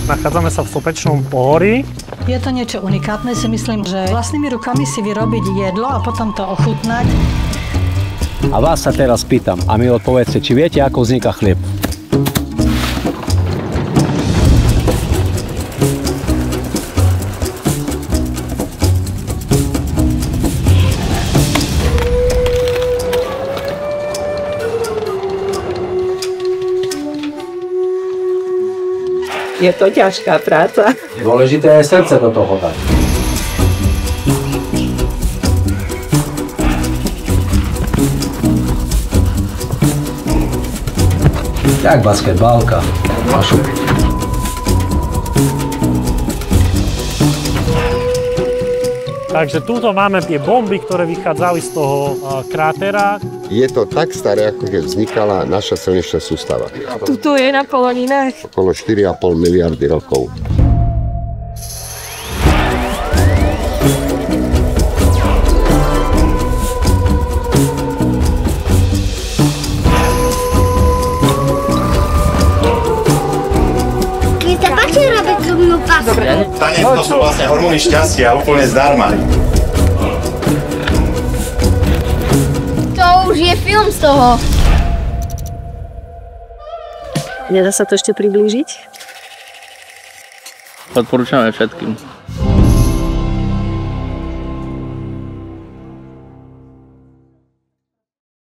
Nachádzame sa v Sopečnom pohorí. Je to niečo unikátne, si myslím, že vlastnými rukami si vyrobiť jedlo a potom to ochutnať. A vás sa teraz pýtam, a mi odpovedzte, či viete, ako vzniká chlieb? Je to ťažká práca. Dôležité je srdce do toho dať. Jak basketbálka. A šupiť. Takže tuto máme tie bomby, ktoré vychádzali z toho krátera. Je to tak staré, ako keď vznikala naša slnečná sústava. Tuto je na poloninách. Okolo 4,5 miliardy rokov. Mne sa páči robiť zubnú pastu. Tanec, to sú vlastne hormóny šťastia, úplne zdarma. To už je film z toho. Nedá sa to ešte priblížiť? Odporúčame všetkým.